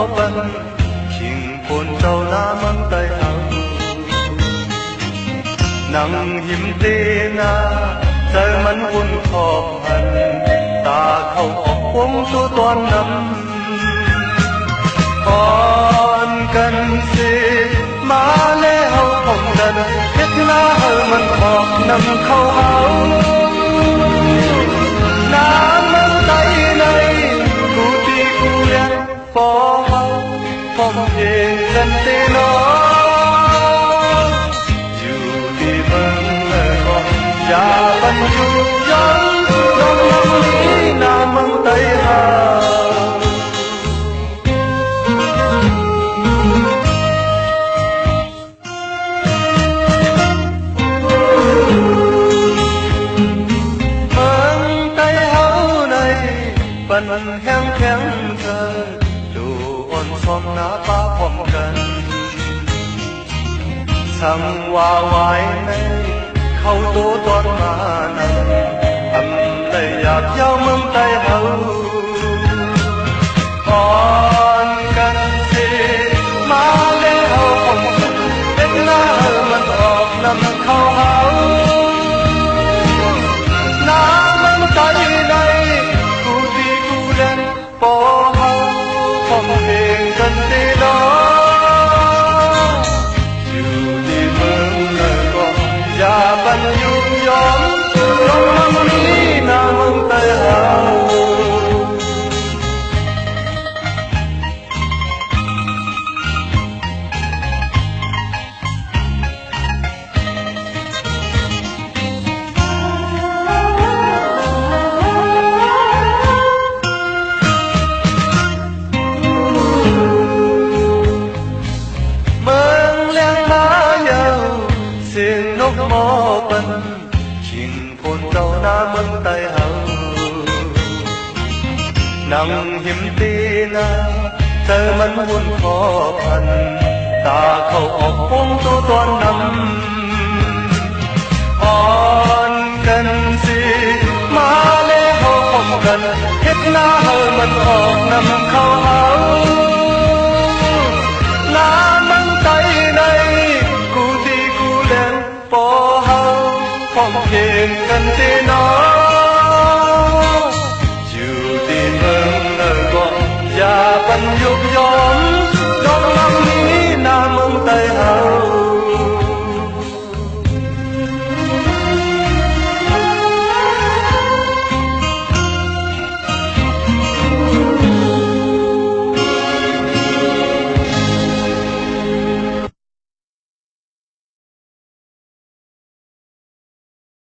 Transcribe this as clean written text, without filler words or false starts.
bần chinh phồn trâu na măng tay hậu nắng hiểm tê na trời mắn quân khọp hẳn ta không uống số toan năm còn cần gì má lê hậu không cần biết na hờ mình khọp nằm khâu hậu na măng tay này cụ ti cụ đen phó hậu phong về gần tê nó ya ban yu yang dong ni na mang tay ha mang tay hao này ban hang khang thơ đủ on son na ba phong cần sang hoa hoài này khâu tố toan mà nằm âm đầy dạt dao măng tay hậu còn cần gì má lê hậu không biết na hậu mình ọp nằm khâu hậu na măng tay này cụ ti cụ đen bỏ hậu không hề cần gì đó ya ban yu yom dong mang ni na mang tay hao mô bần chinh phồn trâu na măng tay hậu nắng hiểm tê na trời mắn muôn khó khăn ta khâu ọc phong tố toan năm còn cần gì má lê hậu không cần hết na hờ mình ọp nằm khâu hậu na măng tay này cụ ti cụ đen bỏ hậu phong hiền cần tê nó chiều tìm ơn lời gọi và bắn dục gió